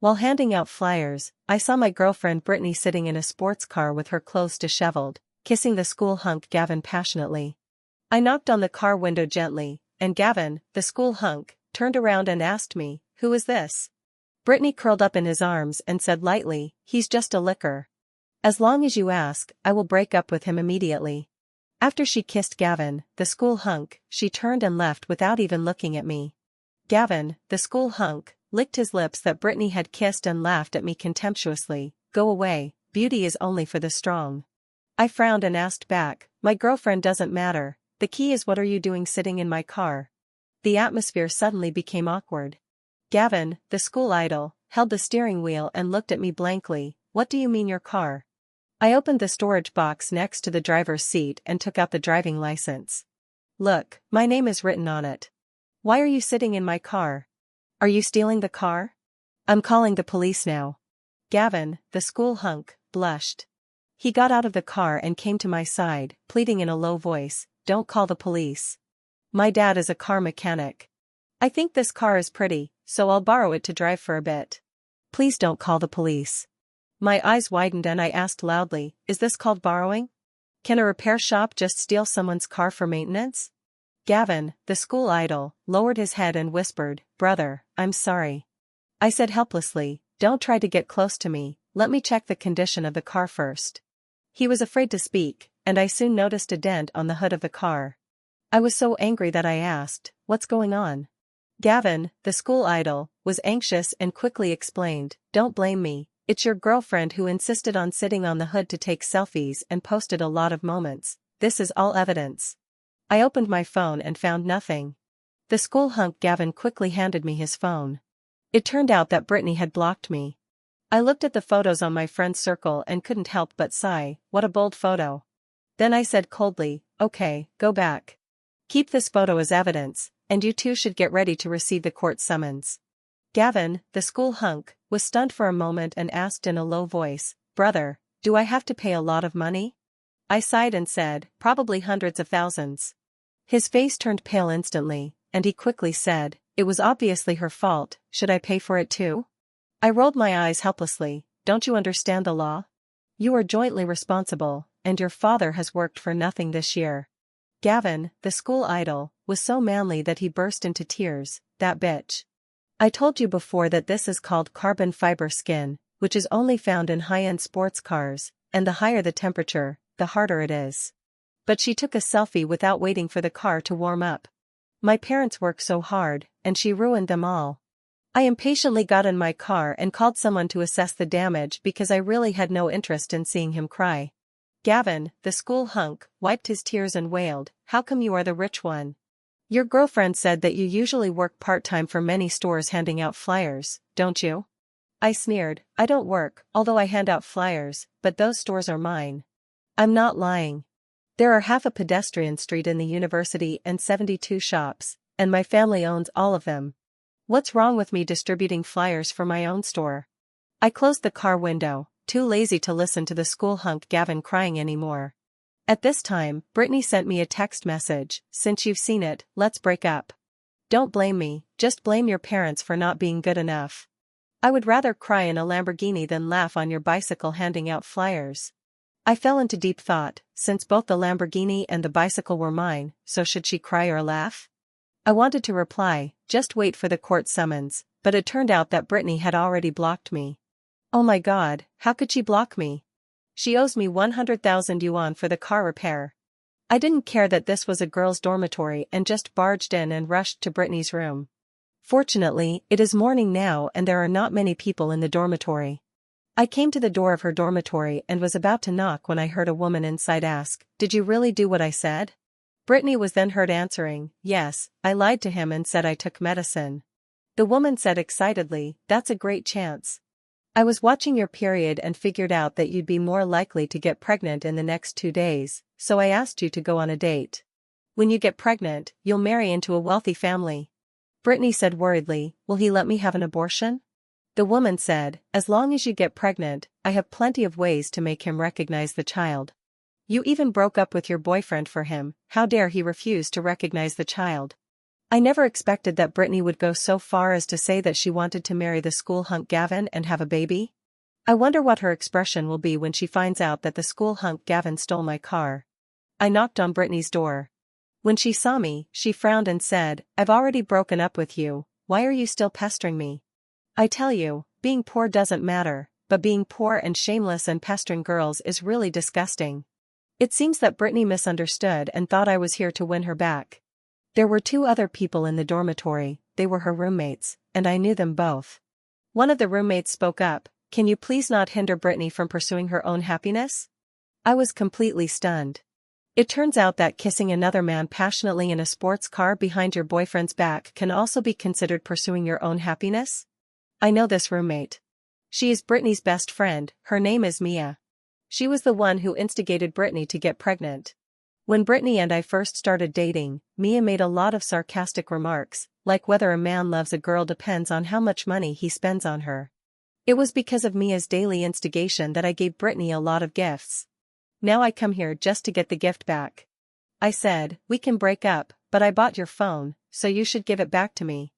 While handing out flyers, I saw my girlfriend Brittany sitting in a sports car with her clothes disheveled, kissing the school hunk Gavin passionately. I knocked on the car window gently, and Gavin, the school hunk, turned around and asked me, "Who is this?" Brittany curled up in his arms and said lightly, "He's just a licker. As long as you ask, I will break up with him immediately." After she kissed Gavin, the school hunk, she turned and left without even looking at me. Gavin, the school hunk, licked his lips that Brittany had kissed and laughed at me contemptuously. "Go away, beauty is only for the strong." I frowned and asked back, "My girlfriend doesn't matter, the key is what are you doing sitting in my car?" The atmosphere suddenly became awkward. Gavin, the school idol, held the steering wheel and looked at me blankly. "What do you mean your car?" I opened the storage box next to the driver's seat and took out the driving license. "Look, my name is written on it. Why are you sitting in my car? Are you stealing the car? I'm calling the police now." Gavin, the school hunk, blushed. He got out of the car and came to my side, pleading in a low voice, "Don't call the police. My dad is a car mechanic. I think this car is pretty, so I'll borrow it to drive for a bit. Please don't call the police." My eyes widened and I asked loudly, "Is this called borrowing? Can a repair shop just steal someone's car for maintenance?" Gavin, the school idol, lowered his head and whispered, "Brother, I'm sorry." I said helplessly, "Don't try to get close to me, let me check the condition of the car first." He was afraid to speak, and I soon noticed a dent on the hood of the car. I was so angry that I asked, "What's going on?" Gavin, the school idol, was anxious and quickly explained, "Don't blame me, it's your girlfriend who insisted on sitting on the hood to take selfies and posted a lot of moments. This is all evidence." I opened my phone and found nothing. The school hunk Gavin quickly handed me his phone. It turned out that Brittany had blocked me. I looked at the photos on my friend's circle and couldn't help but sigh, "What a bold photo." Then I said coldly, "Okay, go back. Keep this photo as evidence, and you two should get ready to receive the court summons." Gavin, the school hunk, was stunned for a moment and asked in a low voice, "Brother, do I have to pay a lot of money?" I sighed and said, "Probably hundreds of thousands." His face turned pale instantly, and he quickly said, "It was obviously her fault, should I pay for it too?" I rolled my eyes helplessly. "Don't you understand the law? You are jointly responsible, and your father has worked for nothing this year." Gavin, the school idol, was so manly that he burst into tears, "That bitch. I told you before that this is called carbon fiber skin, which is only found in high-end sports cars, and the higher the temperature, the harder it is. But she took a selfie without waiting for the car to warm up. My parents work so hard, and she ruined them all." I impatiently got in my car and called someone to assess the damage because I really had no interest in seeing him cry. Gavin, the school hunk, wiped his tears and wailed, "How come you are the rich one? Your girlfriend said that you usually work part-time for many stores handing out flyers, don't you?" I sneered, "I don't work, although I hand out flyers, but those stores are mine." "I'm not lying. There are half a pedestrian street in the university and 72 shops, and my family owns all of them. What's wrong with me distributing flyers for my own store?" I closed the car window, too lazy to listen to the school hunk Gavin crying anymore. At this time, Brittany sent me a text message, "Since you've seen it, let's break up. Don't blame me, just blame your parents for not being good enough. I would rather cry in a Lamborghini than laugh on your bicycle handing out flyers." I fell into deep thought, since both the Lamborghini and the bicycle were mine, so should she cry or laugh? I wanted to reply, "Just wait for the court summons," but it turned out that Brittany had already blocked me. Oh my God, how could she block me? She owes me 100,000 yuan for the car repair. I didn't care that this was a girls' dormitory and just barged in and rushed to Brittany's room. Fortunately, it is morning now and there are not many people in the dormitory. I came to the door of her dormitory and was about to knock when I heard a woman inside ask, "Did you really do what I said?" Brittany was then heard answering, "Yes, I lied to him and said I took medicine." The woman said excitedly, "That's a great chance. I was watching your period and figured out that you'd be more likely to get pregnant in the next 2 days, so I asked you to go on a date. When you get pregnant, you'll marry into a wealthy family." Brittany said worriedly, "Will he let me have an abortion?" The woman said, "As long as you get pregnant, I have plenty of ways to make him recognize the child. You even broke up with your boyfriend for him, how dare he refuse to recognize the child?" I never expected that Brittany would go so far as to say that she wanted to marry the school hunk Gavin and have a baby. I wonder what her expression will be when she finds out that the school hunk Gavin stole my car. I knocked on Brittany's door. When she saw me, she frowned and said, "I've already broken up with you, why are you still pestering me?" I tell you, being poor doesn't matter, but being poor and shameless and pestering girls is really disgusting. It seems that Brittany misunderstood and thought I was here to win her back. There were 2 other people in the dormitory, they were her roommates, and I knew them both. One of the roommates spoke up, "Can you please not hinder Brittany from pursuing her own happiness?" I was completely stunned. It turns out that kissing another man passionately in a sports car behind your boyfriend's back can also be considered pursuing your own happiness? I know this roommate. She is Brittany's best friend, her name is Mia. She was the one who instigated Brittany to get pregnant. When Brittany and I first started dating, Mia made a lot of sarcastic remarks, like whether a man loves a girl depends on how much money he spends on her. It was because of Mia's daily instigation that I gave Brittany a lot of gifts. Now I come here just to get the gift back. I said, "We can break up, but I bought your phone, so you should give it back to me."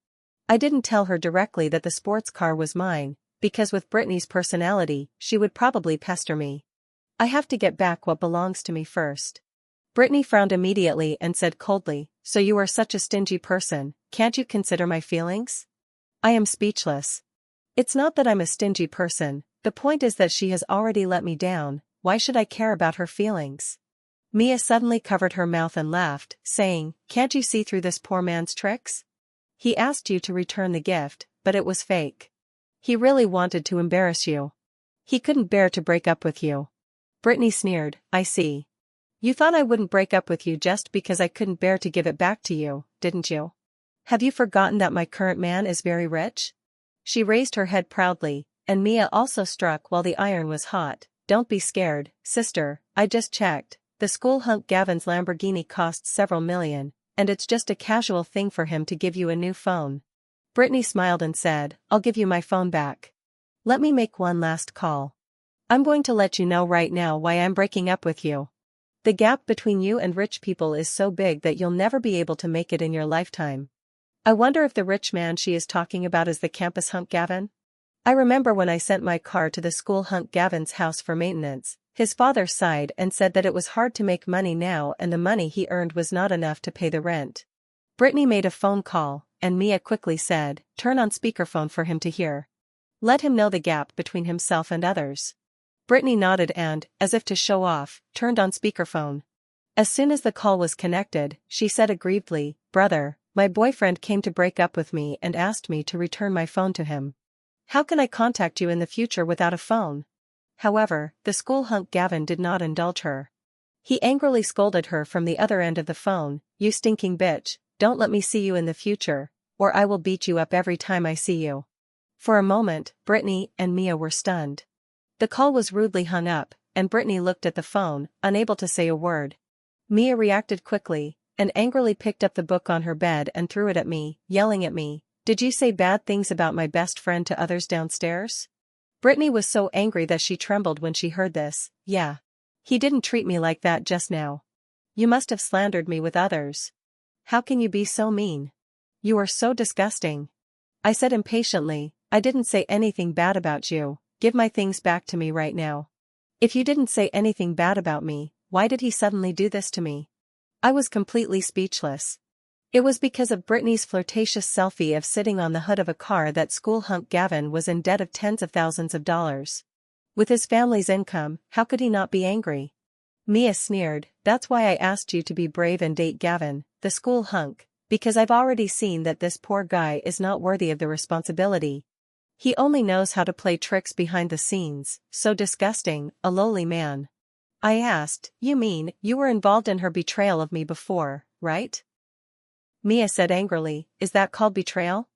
I didn't tell her directly that the sports car was mine, because with Brittany's personality, she would probably pester me. I have to get back what belongs to me first. Brittany frowned immediately and said coldly, "So you are such a stingy person, can't you consider my feelings?" I am speechless. It's not that I'm a stingy person, the point is that she has already let me down, why should I care about her feelings? Mia suddenly covered her mouth and laughed, saying, "Can't you see through this poor man's tricks? He asked you to return the gift, but it was fake. He really wanted to embarrass you. He couldn't bear to break up with you." Brittany sneered, "I see. You thought I wouldn't break up with you just because I couldn't bear to give it back to you, didn't you? Have you forgotten that my current man is very rich?" She raised her head proudly, and Mia also struck while the iron was hot. "Don't be scared, sister, I just checked. The school hunk Gavin's Lamborghini costs several million, and it's just a casual thing for him to give you a new phone." Brittany smiled and said, "I'll give you my phone back. Let me make one last call. I'm going to let you know right now why I'm breaking up with you. The gap between you and rich people is so big that you'll never be able to make it in your lifetime." I wonder if the rich man she is talking about is the campus hunk Gavin? I remember when I sent my car to the school hunk Gavin's house for maintenance, his father sighed and said that it was hard to make money now and the money he earned was not enough to pay the rent. Brittany made a phone call, and Mia quickly said, "Turn on speakerphone for him to hear. Let him know the gap between himself and others." Brittany nodded and, as if to show off, turned on speakerphone. As soon as the call was connected, she said aggrievedly, "Brother, my boyfriend came to break up with me and asked me to return my phone to him. How can I contact you in the future without a phone?" However, the school hunk Gavin did not indulge her. He angrily scolded her from the other end of the phone, "You stinking bitch, don't let me see you in the future, or I will beat you up every time I see you." For a moment, Brittany and Mia were stunned. The call was rudely hung up, and Brittany looked at the phone, unable to say a word. Mia reacted quickly, and angrily picked up the book on her bed and threw it at me, yelling at me, "Did you say bad things about my best friend to others downstairs?" Brittany was so angry that she trembled when she heard this. "Yeah. He didn't treat me like that just now. You must have slandered me with others. How can you be so mean? You are so disgusting." I said impatiently, "I didn't say anything bad about you, give my things back to me right now." "If you didn't say anything bad about me, why did he suddenly do this to me?" I was completely speechless. It was because of Brittany's flirtatious selfie of sitting on the hood of a car that school hunk Gavin was in debt of tens of thousands of dollars. With his family's income, how could he not be angry? Mia sneered, "That's why I asked you to be brave and date Gavin, the school hunk, because I've already seen that this poor guy is not worthy of the responsibility. He only knows how to play tricks behind the scenes, so disgusting, a lowly man." I asked, "You mean, you were involved in her betrayal of me before, right?" Mia said angrily, "Is that called betrayal?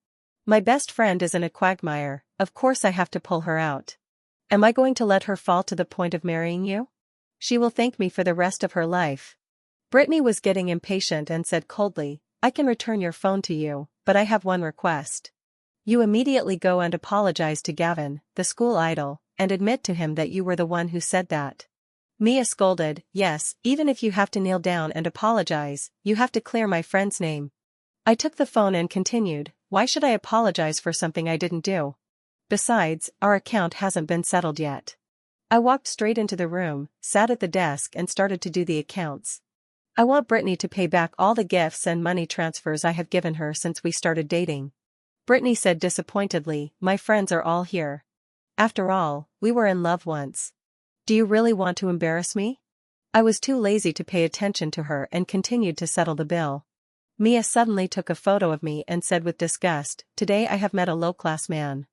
My best friend is in a quagmire, of course I have to pull her out. Am I going to let her fall to the point of marrying you? She will thank me for the rest of her life." Brittany was getting impatient and said coldly, "I can return your phone to you, but I have one request. You immediately go and apologize to Gavin, the school idol, and admit to him that you were the one who said that." Mia scolded, "Yes, even if you have to kneel down and apologize, you have to clear my friend's name." I took the phone and continued, why should I apologize for something I didn't do? Besides, our account hasn't been settled yet. I walked straight into the room, sat at the desk and started to do the accounts. I want Brittany to pay back all the gifts and money transfers I have given her since we started dating. Brittany said disappointedly, my friends are all here. After all, we were in love once. Do you really want to embarrass me? I was too lazy to pay attention to her and continued to settle the bill. Mia suddenly took a photo of me and said with disgust, today I have met a low-class man.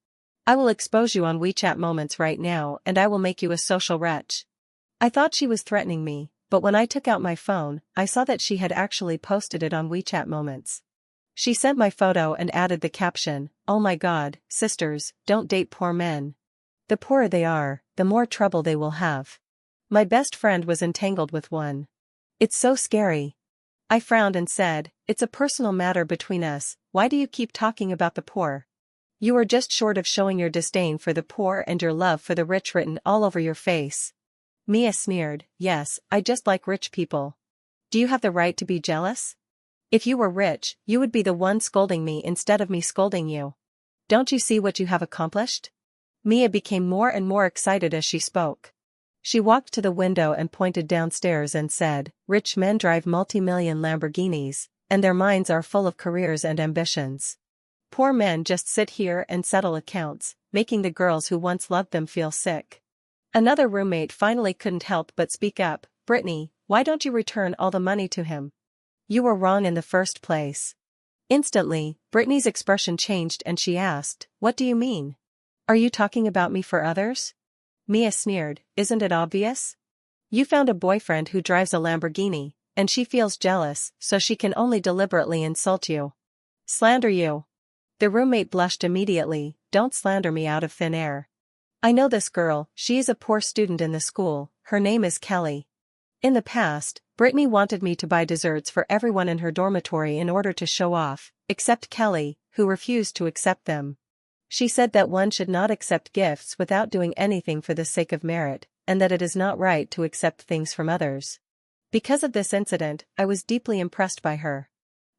I will expose you on WeChat Moments right now and I will make you a social wretch. I thought she was threatening me, but when I took out my phone, I saw that she had actually posted it on WeChat Moments. She sent my photo and added the caption, oh my god, sisters, don't date poor men. The poorer they are, the more trouble they will have. My best friend was entangled with one. It's so scary. I frowned and said, it's a personal matter between us, why do you keep talking about the poor? You are just short of showing your disdain for the poor and your love for the rich written all over your face. Mia sneered, yes, I just like rich people. Do you have the right to be jealous? If you were rich, you would be the one scolding me instead of me scolding you. Don't you see what you have accomplished? Mia became more and more excited as she spoke. She walked to the window and pointed downstairs and said, rich men drive multi-million Lamborghinis, and their minds are full of careers and ambitions. Poor men just sit here and settle accounts, making the girls who once loved them feel sick. Another roommate finally couldn't help but speak up, Brittany, why don't you return all the money to him? You were wrong in the first place. Instantly, Brittany's expression changed and she asked, what do you mean? Are you talking about me for others? Mia sneered, isn't it obvious? You found a boyfriend who drives a Lamborghini, and she feels jealous, so she can only deliberately insult you. Slander you. The roommate blushed immediately, don't slander me out of thin air. I know this girl, she is a poor student in the school, her name is Kelly. In the past, Brittany wanted me to buy desserts for everyone in her dormitory in order to show off, except Kelly, who refused to accept them. She said that one should not accept gifts without doing anything for the sake of merit, and that it is not right to accept things from others. Because of this incident, I was deeply impressed by her.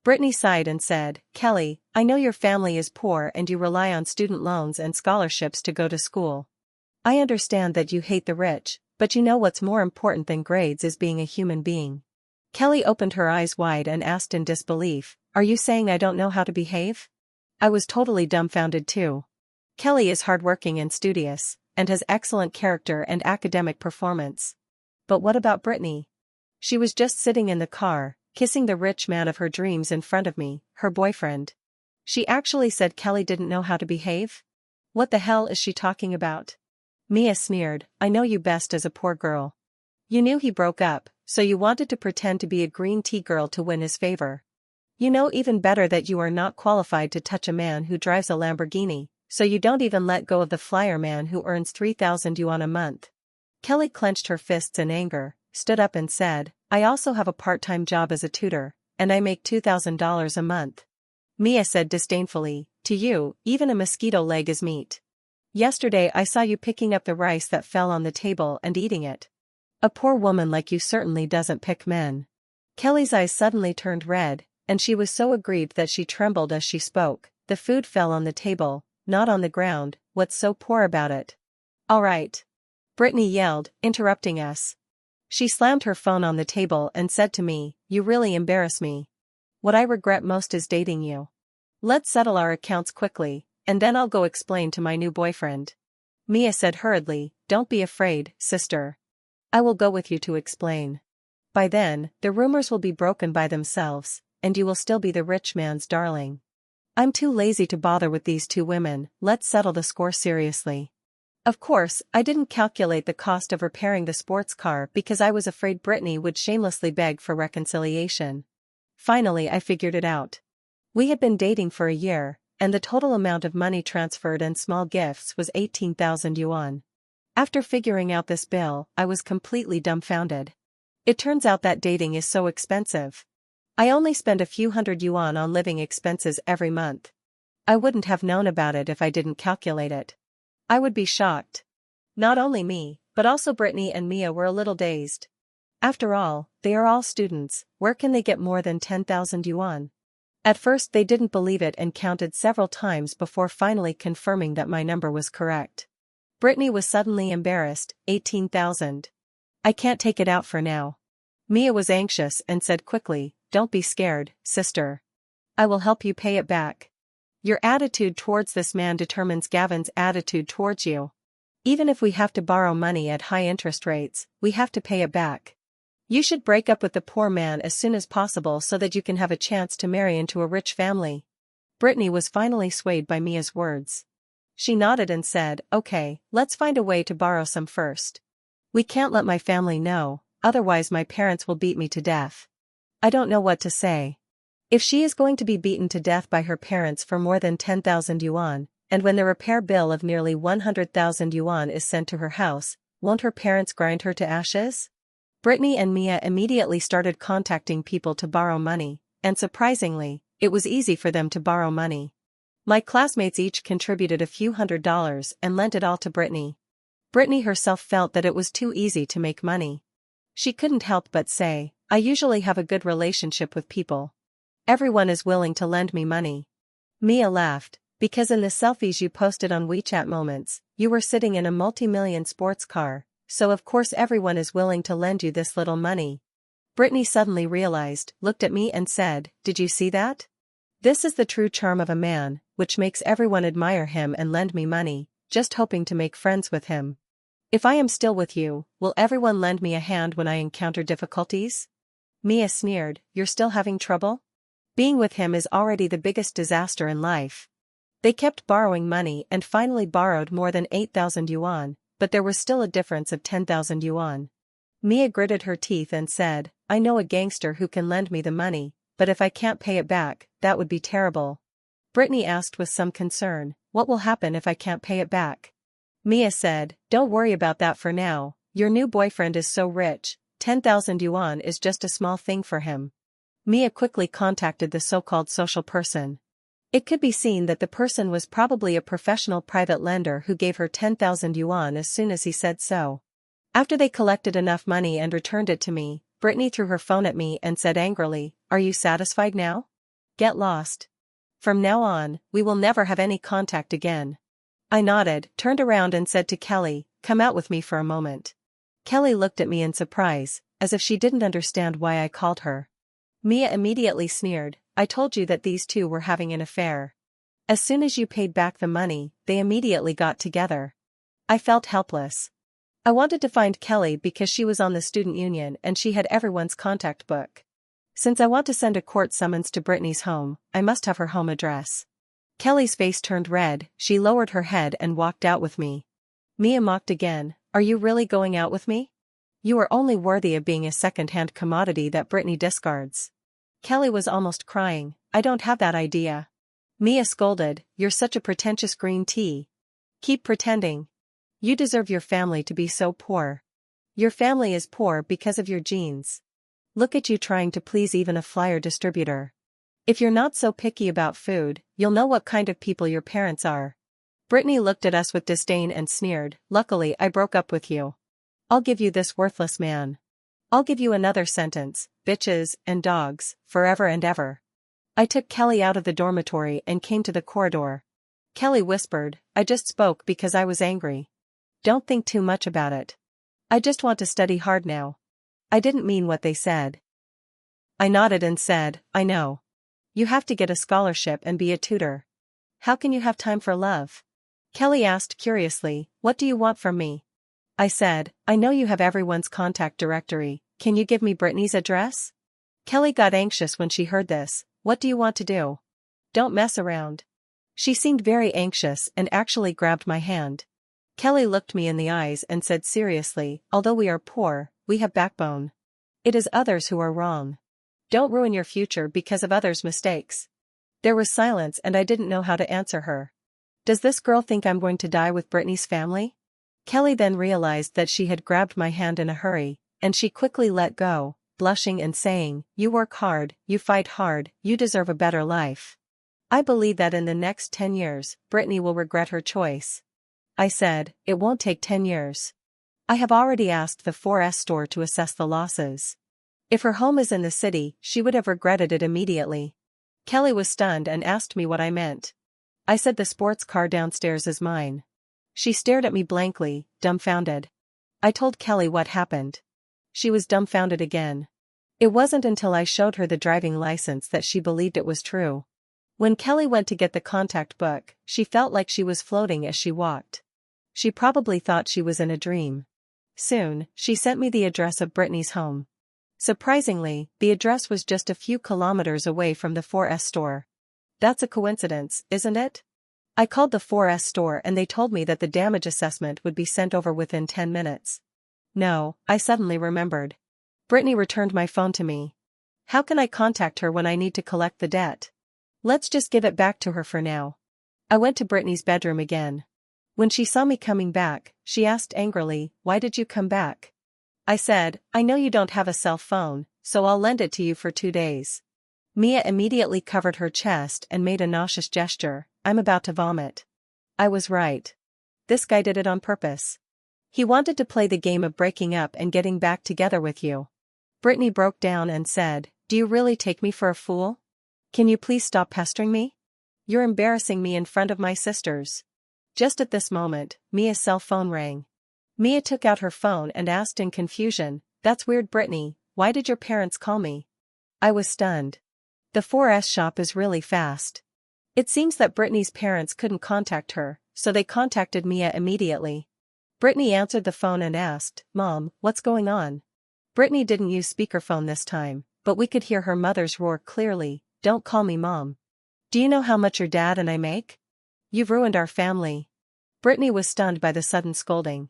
Brittany sighed and said, Kelly, I know your family is poor and you rely on student loans and scholarships to go to school. I understand that you hate the rich, but you know what's more important than grades is being a human being. Kelly opened her eyes wide and asked in disbelief, are you saying I don't know how to behave? I was totally dumbfounded too. Kelly is hardworking and studious, and has excellent character and academic performance. But what about Brittany? She was just sitting in the car, kissing the rich man of her dreams in front of me, her boyfriend. She actually said Kelly didn't know how to behave? What the hell is she talking about? Mia sneered, I know you best as a poor girl. You knew he broke up, so you wanted to pretend to be a green tea girl to win his favor. You know even better that you are not qualified to touch a man who drives a Lamborghini, so you don't even let go of the flyer man who earns 3,000 yuan a month. Kelly clenched her fists in anger, stood up and said, I also have a part-time job as a tutor, and I make $2,000 a month. Mia said disdainfully, to you, even a mosquito leg is meat. Yesterday I saw you picking up the rice that fell on the table and eating it. A poor woman like you certainly doesn't pick men. Kelly's eyes suddenly turned red, and she was so aggrieved that she trembled as she spoke. The food fell on the table, not on the ground, what's so poor about it? All right. Brittany yelled, interrupting us. She slammed her phone on the table and said to me, you really embarrass me. What I regret most is dating you. Let's settle our accounts quickly, and then I'll go explain to my new boyfriend. Mia said hurriedly, don't be afraid, sister. I will go with you to explain. By then, the rumors will be broken by themselves, and you will still be the rich man's darling. I'm too lazy to bother with these two women, let's settle the score seriously. Of course, I didn't calculate the cost of repairing the sports car because I was afraid Brittany would shamelessly beg for reconciliation. Finally I figured it out. We had been dating for a year, and the total amount of money transferred and small gifts was 18,000 yuan. After figuring out this bill, I was completely dumbfounded. It turns out that dating is so expensive. I only spend a few hundred yuan on living expenses every month. I wouldn't have known about it if I didn't calculate it. I would be shocked. Not only me, but also Brittany and Mia were a little dazed. After all, they are all students, where can they get more than 10,000 yuan? At first they didn't believe it and counted several times before finally confirming that my number was correct. Brittany was suddenly embarrassed. 18,000. I can't take it out for now. Mia was anxious and said quickly, don't be scared, sister. I will help you pay it back. Your attitude towards this man determines Gavin's attitude towards you. Even if we have to borrow money at high interest rates, we have to pay it back. You should break up with the poor man as soon as possible so that you can have a chance to marry into a rich family. Brittany was finally swayed by Mia's words. She nodded and said, okay, let's find a way to borrow some first. We can't let my family know, otherwise my parents will beat me to death. I don't know what to say. If she is going to be beaten to death by her parents for more than 10,000 yuan, and when the repair bill of nearly 100,000 yuan is sent to her house, won't her parents grind her to ashes? Brittany and Mia immediately started contacting people to borrow money, and surprisingly, it was easy for them to borrow money. My classmates each contributed a few $100s and lent it all to Brittany. Brittany herself felt that it was too easy to make money. She couldn't help but say, I usually have a good relationship with people. Everyone is willing to lend me money. Mia laughed, because in the selfies you posted on WeChat Moments, you were sitting in a multi-million sports car, so of course everyone is willing to lend you this little money. Brittany suddenly realized, looked at me and said, did you see that? This is the true charm of a man, which makes everyone admire him and lend me money, just hoping to make friends with him. If I am still with you, will everyone lend me a hand when I encounter difficulties? Mia sneered, you're still having trouble? Being with him is already the biggest disaster in life. They kept borrowing money and finally borrowed more than 8,000 yuan, but there was still a difference of 10,000 yuan. Mia gritted her teeth and said, I know a gangster who can lend me the money, but if I can't pay it back, that would be terrible. Brittany asked with some concern, what will happen if I can't pay it back? Mia said, don't worry about that for now, your new boyfriend is so rich, 10,000 yuan is just a small thing for him. Mia quickly contacted the so-called social person. It could be seen that the person was probably a professional private lender who gave her 10,000 yuan as soon as he said so. After they collected enough money and returned it to me, Brittany threw her phone at me and said angrily, are you satisfied now? Get lost. From now on, we will never have any contact again. I nodded, turned around and said to Kelly, come out with me for a moment. Kelly looked at me in surprise, as if she didn't understand why I called her. Mia immediately sneered, I told you that these two were having an affair. As soon as you paid back the money, they immediately got together. I felt helpless. I wanted to find Kelly because she was on the student union and she had everyone's contact book. Since I want to send a court summons to Brittany's home, I must have her home address. Kelly's face turned red, she lowered her head and walked out with me. Mia mocked again, are you really going out with me? You are only worthy of being a second-hand commodity that Brittany discards. Kelly was almost crying, I don't have that idea. Mia scolded, you're such a pretentious green tea. Keep pretending. You deserve your family to be so poor. Your family is poor because of your genes. Look at you trying to please even a flyer distributor. If you're not so picky about food, you'll know what kind of people your parents are. Brittany looked at us with disdain and sneered, luckily I broke up with you. I'll give you this worthless man. I'll give you another sentence, bitches and dogs, forever and ever. I took Kelly out of the dormitory and came to the corridor. Kelly whispered, I just spoke because I was angry. Don't think too much about it. I just want to study hard now. I didn't mean what they said. I nodded and said, I know. You have to get a scholarship and be a tutor. How can you have time for love? Kelly asked curiously, what do you want from me? I said, I know you have everyone's contact directory, can you give me Brittany's address? Kelly got anxious when she heard this, what do you want to do? Don't mess around. She seemed very anxious and actually grabbed my hand. Kelly looked me in the eyes and said seriously, although we are poor, we have backbone. It is others who are wrong. Don't ruin your future because of others' mistakes. There was silence and I didn't know how to answer her. Does this girl think I'm going to die with Brittany's family? Kelly then realized that she had grabbed my hand in a hurry, and she quickly let go, blushing and saying, you work hard, you fight hard, you deserve a better life. I believe that in the next 10 years, Brittany will regret her choice. I said, it won't take 10 years. I have already asked the 4S store to assess the losses. If her home is in the city, she would have regretted it immediately. Kelly was stunned and asked me what I meant. I said the sports car downstairs is mine. She stared at me blankly, dumbfounded. I told Kelly what happened. She was dumbfounded again. It wasn't until I showed her the driving license that she believed it was true. When Kelly went to get the contact book, she felt like she was floating as she walked. She probably thought she was in a dream. Soon, she sent me the address of Brittany's home. Surprisingly, the address was just a few kilometers away from the 4S store. That's a coincidence, isn't it? I called the 4S store and they told me that the damage assessment would be sent over within 10 minutes. No, I suddenly remembered. Brittany returned my phone to me. How can I contact her when I need to collect the debt? Let's just give it back to her for now. I went to Brittany's bedroom again. When she saw me coming back, she asked angrily, "Why did you come back?" I said, "I know you don't have a cell phone, so I'll lend it to you for 2 days." Mia immediately covered her chest and made a nauseous gesture. I'm about to vomit. I was right. This guy did it on purpose. He wanted to play the game of breaking up and getting back together with you. Brittany broke down and said, "Do you really take me for a fool? Can you please stop pestering me? You're embarrassing me in front of my sisters." Just at this moment, Mia's cell phone rang. Mia took out her phone and asked in confusion, "That's weird, Brittany, why did your parents call me?" I was stunned. The 4S shop is really fast. It seems that Brittany's parents couldn't contact her, so they contacted Mia immediately. Brittany answered the phone and asked, "Mom, what's going on?" Brittany didn't use speakerphone this time, but we could hear her mother's roar clearly, "Don't call me Mom. Do you know how much your dad and I make? You've ruined our family." Brittany was stunned by the sudden scolding.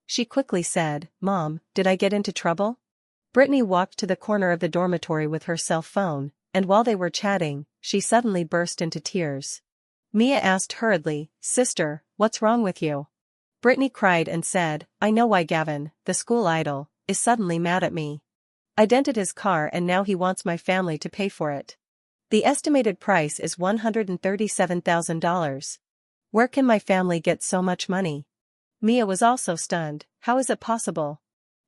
She quickly said, "Mom, did I get into trouble?" Brittany walked to the corner of the dormitory with her cell phone, and while they were chatting, she suddenly burst into tears. Mia asked hurriedly, "Sister, what's wrong with you?" Brittany cried and said, "I know why Gavin, the school idol, is suddenly mad at me. I dented his car and now he wants my family to pay for it. The estimated price is $137,000. Where can my family get so much money?" Mia was also stunned. How is it possible?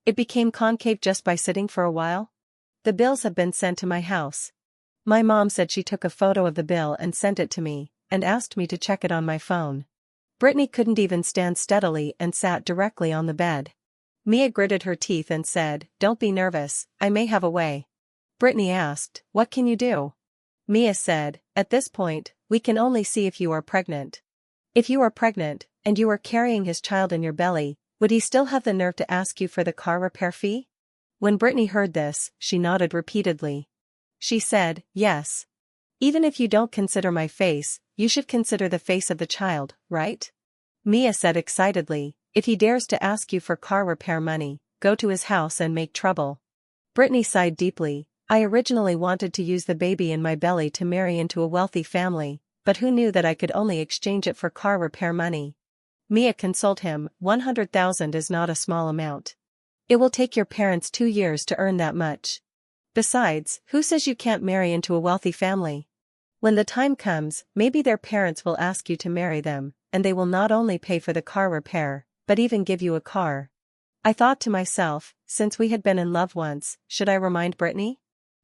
It became concave just by sitting for a while? The bills have been sent to my house. My mom said she took a photo of the bill and sent it to me, and asked me to check it on my phone. Brittany couldn't even stand steadily and sat directly on the bed. Mia gritted her teeth and said, "Don't be nervous, I may have a way." Brittany asked, "What can you do?" Mia said, "At this point, we can only see if you are pregnant. If you are pregnant, and you are carrying his child in your belly, would he still have the nerve to ask you for the car repair fee?" When Brittany heard this, she nodded repeatedly. She said, "Yes. Even if you don't consider my face, you should consider the face of the child, right?" Mia said excitedly, "If he dares to ask you for car repair money, go to his house and make trouble." Brittany sighed deeply. I originally wanted to use the baby in my belly to marry into a wealthy family, but who knew that I could only exchange it for car repair money? Mia consoled him, 100,000 is not a small amount. It will take your parents 2 years to earn that much. Besides, who says you can't marry into a wealthy family? When the time comes, maybe their parents will ask you to marry them, and they will not only pay for the car repair, but even give you a car. I thought to myself, since we had been in love once, should I remind Brittany?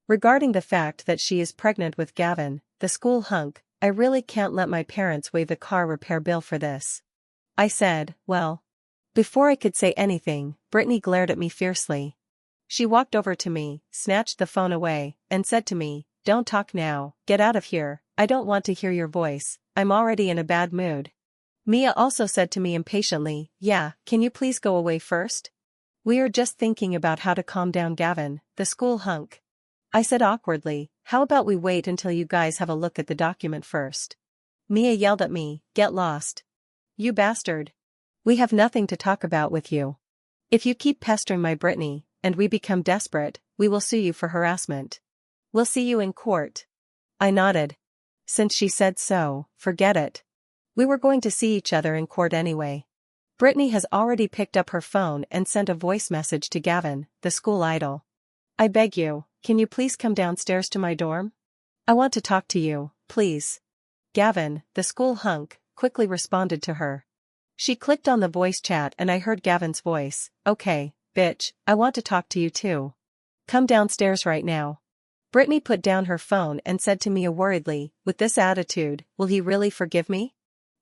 Regarding the fact that she is pregnant with Gavin, the school hunk, I really can't let my parents waive the car repair bill for this. I said, "Well." Before I could say anything, Brittany glared at me fiercely. She walked over to me, snatched the phone away, and said to me, "Don't talk now, get out of here, I don't want to hear your voice, I'm already in a bad mood." Mia also said to me impatiently, "Yeah, can you please go away first? We are just thinking about how to calm down Gavin, the school hunk." I said awkwardly, "How about we wait until you guys have a look at the document first?" Mia yelled at me, "Get lost. You bastard. We have nothing to talk about with you. If you keep pestering my Brittany, and we become desperate, we will sue you for harassment. We'll see you in court." I nodded. Since she said so, forget it. We were going to see each other in court anyway. Brittany has already picked up her phone and sent a voice message to Gavin, the school idol. "I beg you, can you please come downstairs to my dorm? I want to talk to you, please." Gavin, the school hunk, quickly responded to her. She clicked on the voice chat and I heard Gavin's voice, "Okay, bitch, I want to talk to you too. Come downstairs right now." Brittany put down her phone and said to Mia worriedly, with this attitude, will he really forgive me?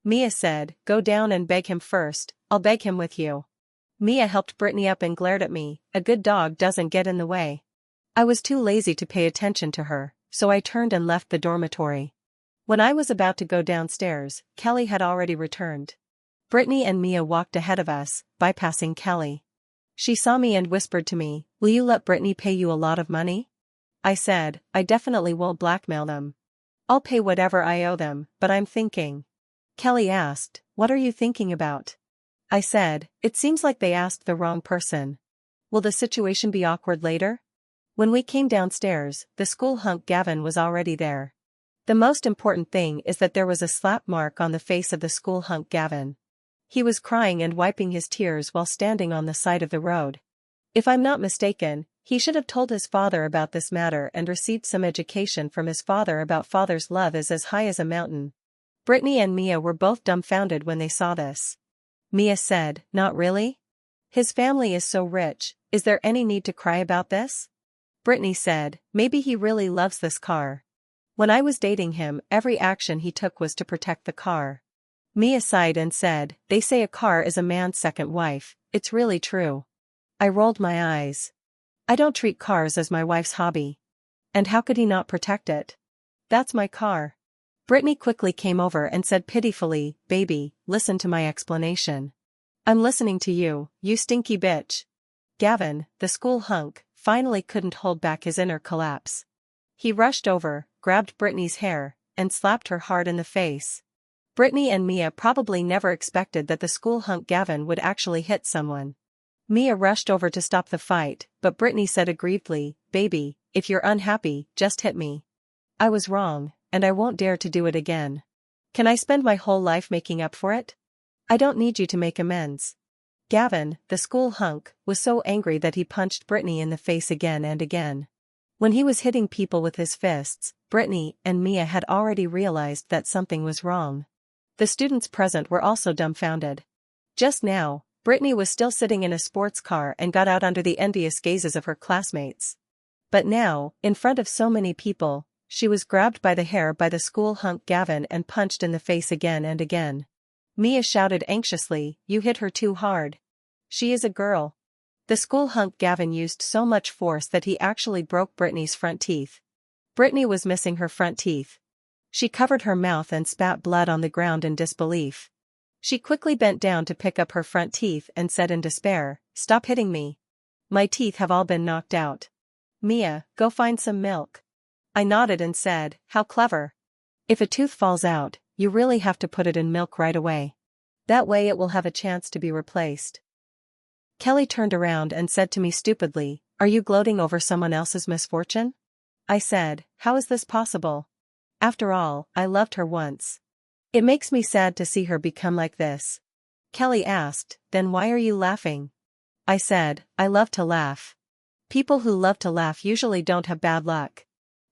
Mia said, go down and beg him first, I'll beg him with you. Mia helped Brittany up and glared at me, a good dog doesn't get in the way. I was too lazy to pay attention to her, so I turned and left the dormitory. When I was about to go downstairs, Kelly had already returned. Brittany and Mia walked ahead of us, bypassing Kelly. She saw me and whispered to me, will you let Brittany pay you a lot of money? I said, I definitely won't blackmail them. I'll pay whatever I owe them, but I'm thinking. Kelly asked, what are you thinking about? I said, it seems like they asked the wrong person. Will the situation be awkward later? When we came downstairs, the school hunk Gavin was already there. The most important thing is that there was a slap mark on the face of the school hunk Gavin. He was crying and wiping his tears while standing on the side of the road. If I'm not mistaken, he should have told his father about this matter and received some education from his father about father's love is as high as a mountain. Brittany and Mia were both dumbfounded when they saw this. Mia said, not really? His family is so rich, is there any need to cry about this? Brittany said, maybe he really loves this car. When I was dating him, every action he took was to protect the car. Mia sighed and said, they say a car is a man's second wife, it's really true. I rolled my eyes. I don't treat cars as my wife's hobby. And how could he not protect it? That's my car. Brittany quickly came over and said pitifully, baby, listen to my explanation. I'm listening to you, you stinky bitch. Gavin, the school hunk, finally couldn't hold back his inner collapse. He rushed over, grabbed Brittany's hair, and slapped her hard in the face. Brittany and Mia probably never expected that the school hunk Gavin would actually hit someone. Mia rushed over to stop the fight, but Brittany said aggrievedly, baby, if you're unhappy, just hit me. I was wrong, and I won't dare to do it again. Can I spend my whole life making up for it? I don't need you to make amends. Gavin, the school hunk, was so angry that he punched Brittany in the face again and again. When he was hitting people with his fists, Brittany and Mia had already realized that something was wrong. The students present were also dumbfounded. Just now, Brittany was still sitting in a sports car and got out under the envious gazes of her classmates. But now, in front of so many people, she was grabbed by the hair by the school hunk Gavin and punched in the face again and again. Mia shouted anxiously, you hit her too hard. She is a girl. The school hunk Gavin used so much force that he actually broke Brittany's front teeth. Brittany was missing her front teeth. She covered her mouth and spat blood on the ground in disbelief. She quickly bent down to pick up her front teeth and said in despair, stop hitting me. My teeth have all been knocked out. Mia, go find some milk. I nodded and said, how clever. If a tooth falls out, you really have to put it in milk right away. That way it will have a chance to be replaced. Kelly turned around and said to me stupidly, are you gloating over someone else's misfortune? I said, how is this possible? After all, I loved her once. It makes me sad to see her become like this. Kelly asked, then why are you laughing? I said, I love to laugh. People who love to laugh usually don't have bad luck.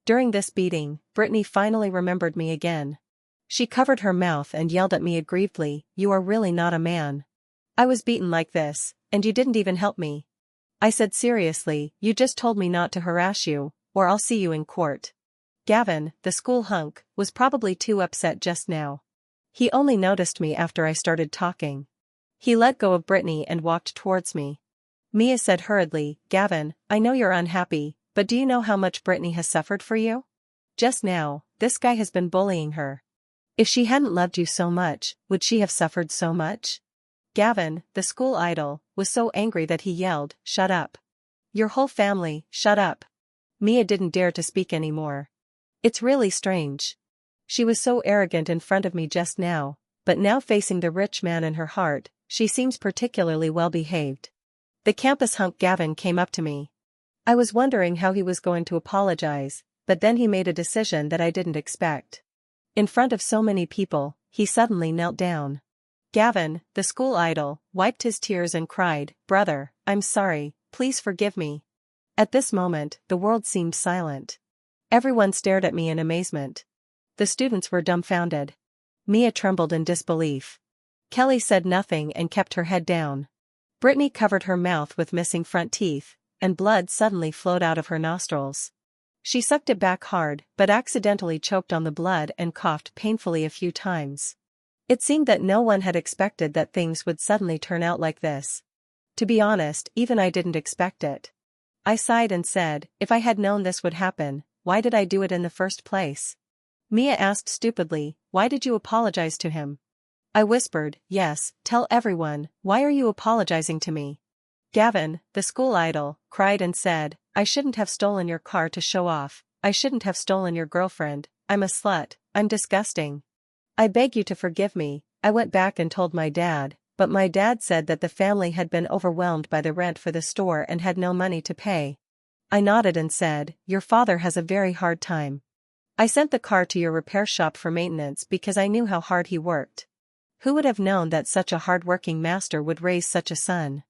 During this beating, Brittany finally remembered me again. She covered her mouth and yelled at me aggrievedly, you are really not a man. I was beaten like this, and you didn't even help me. I said seriously, you just told me not to harass you, or I'll see you in court. Gavin, the school hunk, was probably too upset just now. He only noticed me after I started talking. He let go of Brittany and walked towards me. Mia said hurriedly, Gavin, I know you're unhappy, but do you know how much Brittany has suffered for you? Just now, this guy has been bullying her. If she hadn't loved you so much, would she have suffered so much? Gavin, the school idol, was so angry that he yelled, shut up. Your whole family, shut up. Mia didn't dare to speak anymore. It's really strange. She was so arrogant in front of me just now, but now facing the rich man in her heart, she seems particularly well behaved. The campus hunk Gavin came up to me. I was wondering how he was going to apologize, but then he made a decision that I didn't expect. In front of so many people, he suddenly knelt down. Gavin, the school idol, wiped his tears and cried, brother, I'm sorry, please forgive me. At this moment, the world seemed silent. Everyone stared at me in amazement. The students were dumbfounded. Mia trembled in disbelief. Kelly said nothing and kept her head down. Brittany covered her mouth with missing front teeth, and blood suddenly flowed out of her nostrils. She sucked it back hard, but accidentally choked on the blood and coughed painfully a few times. It seemed that no one had expected that things would suddenly turn out like this. To be honest, even I didn't expect it. I sighed and said, if I had known this would happen, why did I do it in the first place? Mia asked stupidly, why did you apologize to him? I whispered, yes, tell everyone, why are you apologizing to me? Gavin, the school idol, cried and said, I shouldn't have stolen your car to show off, I shouldn't have stolen your girlfriend, I'm a slut, I'm disgusting. I beg you to forgive me. I went back and told my dad, but my dad said that the family had been overwhelmed by the rent for the store and had no money to pay. I nodded and said, your father has a very hard time. I sent the car to your repair shop for maintenance because I knew how hard he worked. Who would have known that such a hard-working master would raise such a son?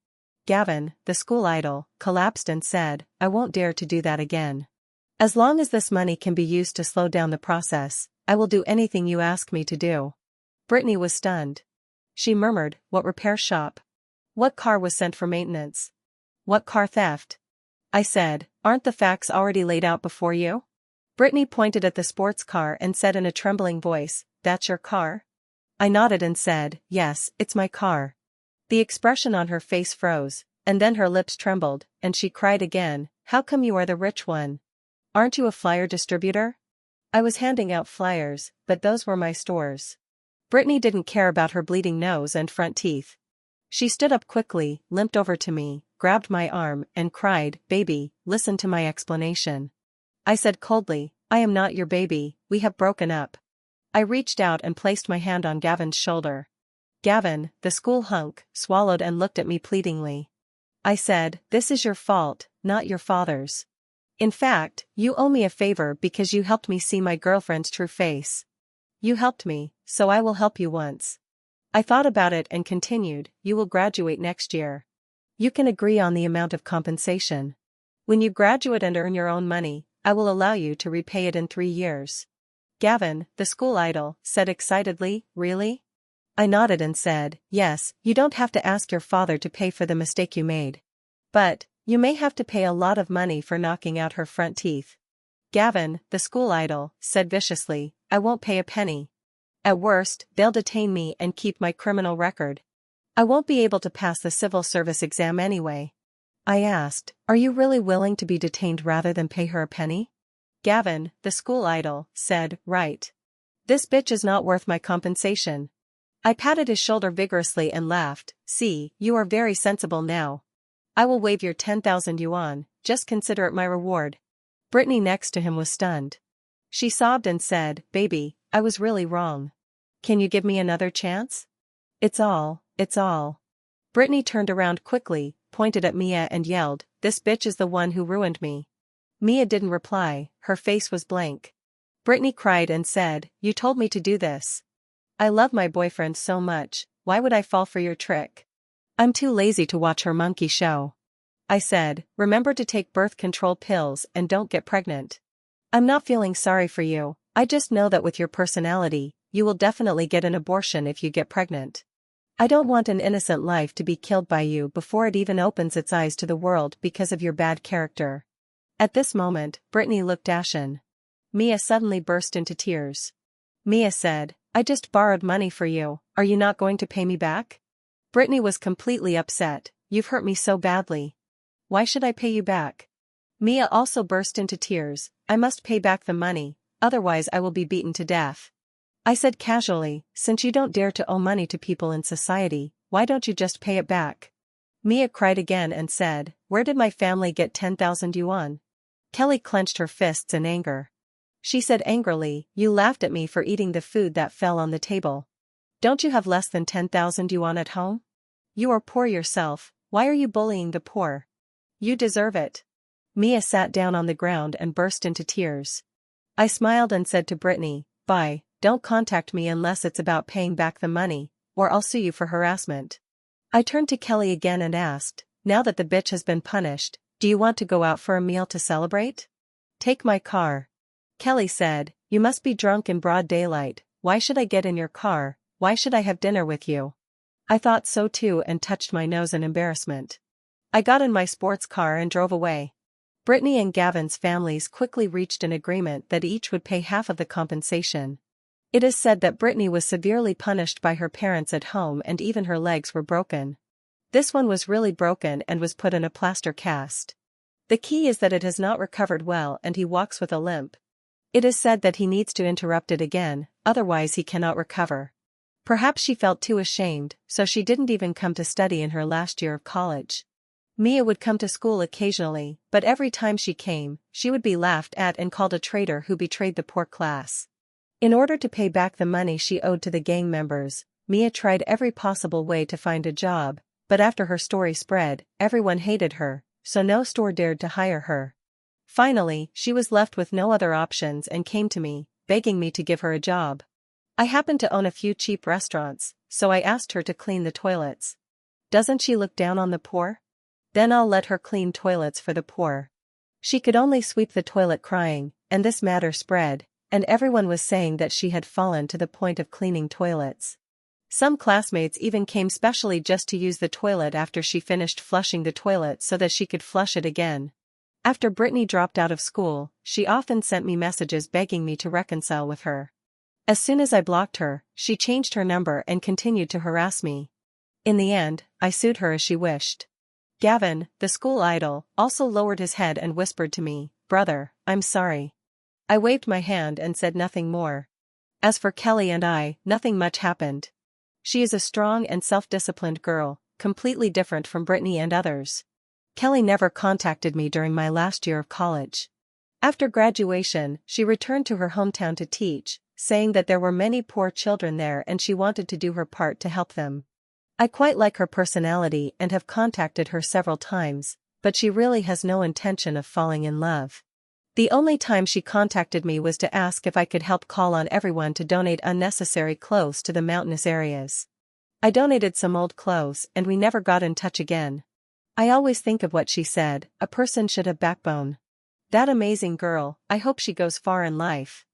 Gavin, the school idol, collapsed and said, I won't dare to do that again. As long as this money can be used to slow down the process, I will do anything you ask me to do. Brittany was stunned. She murmured, what repair shop? What car was sent for maintenance? What car theft? I said, aren't the facts already laid out before you? Brittany pointed at the sports car and said in a trembling voice, that's your car? I nodded and said, yes, it's my car. The expression on her face froze, and then her lips trembled, and she cried again, how come you are the rich one? Aren't you a flyer distributor? I was handing out flyers, but those were my stores. Brittany didn't care about her bleeding nose and front teeth. She stood up quickly, limped over to me, grabbed my arm, and cried, baby, listen to my explanation. I said coldly, I am not your baby, we have broken up. I reached out and placed my hand on Gavin's shoulder. Gavin, the school hunk, swallowed and looked at me pleadingly. I said, this is your fault, not your father's. In fact, you owe me a favor because you helped me see my girlfriend's true face. You helped me, so I will help you once. I thought about it and continued, you will graduate next year. You can agree on the amount of compensation. When you graduate and earn your own money, I will allow you to repay it in 3 years. Gavin, the school idol, said excitedly, really? I nodded and said, yes, you don't have to ask your father to pay for the mistake you made. But, you may have to pay a lot of money for knocking out her front teeth. Gavin, the school idol, said viciously, I won't pay a penny. At worst, they'll detain me and keep my criminal record. I won't be able to pass the civil service exam anyway. I asked, are you really willing to be detained rather than pay her a penny? Gavin, the school idol, said, right. This bitch is not worth my compensation. I patted his shoulder vigorously and laughed, see, you are very sensible now. I will waive your 10,000 yuan, just consider it my reward. Brittany next to him was stunned. She sobbed and said, baby, I was really wrong. Can you give me another chance? It's all. Brittany turned around quickly, pointed at Mia and yelled, this bitch is the one who ruined me. Mia didn't reply, her face was blank. Brittany cried and said, you told me to do this. I love my boyfriend so much, why would I fall for your trick? I'm too lazy to watch her monkey show. I said, remember to take birth control pills and don't get pregnant. I'm not feeling sorry for you, I just know that with your personality, you will definitely get an abortion if you get pregnant. I don't want an innocent life to be killed by you before it even opens its eyes to the world because of your bad character. At this moment, Brittany looked ashen. Mia suddenly burst into tears. Mia said, I just borrowed money for you, are you not going to pay me back? Brittany was completely upset, you've hurt me so badly. Why should I pay you back? Mia also burst into tears, I must pay back the money, otherwise I will be beaten to death. I said casually, since you don't dare to owe money to people in society, why don't you just pay it back? Mia cried again and said, where did my family get 10,000 yuan? Kelly clenched her fists in anger. She said angrily, you laughed at me for eating the food that fell on the table. Don't you have less than 10,000 yuan at home? You are poor yourself, why are you bullying the poor? You deserve it. Mia sat down on the ground and burst into tears. I smiled and said to Brittany, bye, don't contact me unless it's about paying back the money, or I'll sue you for harassment. I turned to Kelly again and asked, now that the bitch has been punished, do you want to go out for a meal to celebrate? Take my car. Kelly said, you must be drunk in broad daylight, why should I get in your car, why should I have dinner with you? I thought so too and touched my nose in embarrassment. I got in my sports car and drove away. Brittany and Gavin's families quickly reached an agreement that each would pay half of the compensation. It is said that Brittany was severely punished by her parents at home and even her legs were broken. This one was really broken and was put in a plaster cast. The key is that it has not recovered well and he walks with a limp. It is said that he needs to interrupt it again, otherwise he cannot recover. Perhaps she felt too ashamed, so she didn't even come to study in her last year of college. Mia would come to school occasionally, but every time she came, she would be laughed at and called a traitor who betrayed the poor class. In order to pay back the money she owed to the gang members, Mia tried every possible way to find a job, but after her story spread, everyone hated her, so no store dared to hire her. Finally, she was left with no other options and came to me, begging me to give her a job. I happen to own a few cheap restaurants, so I asked her to clean the toilets. Doesn't she look down on the poor? Then I'll let her clean toilets for the poor. She could only sweep the toilet crying, and this matter spread, and everyone was saying that she had fallen to the point of cleaning toilets. Some classmates even came specially just to use the toilet after she finished flushing the toilet so that she could flush it again. After Brittany dropped out of school, she often sent me messages begging me to reconcile with her. As soon as I blocked her, she changed her number and continued to harass me. In the end, I sued her as she wished. Gavin, the school idol, also lowered his head and whispered to me, "Brother, I'm sorry." I waved my hand and said nothing more. As for Kelly and I, nothing much happened. She is a strong and self-disciplined girl, completely different from Brittany and others. Kelly never contacted me during my last year of college. After graduation, she returned to her hometown to teach, saying that there were many poor children there and she wanted to do her part to help them. I quite like her personality and have contacted her several times, but she really has no intention of falling in love. The only time she contacted me was to ask if I could help call on everyone to donate unnecessary clothes to the mountainous areas. I donated some old clothes and we never got in touch again. I always think of what she said, a person should have backbone. That amazing girl, I hope she goes far in life.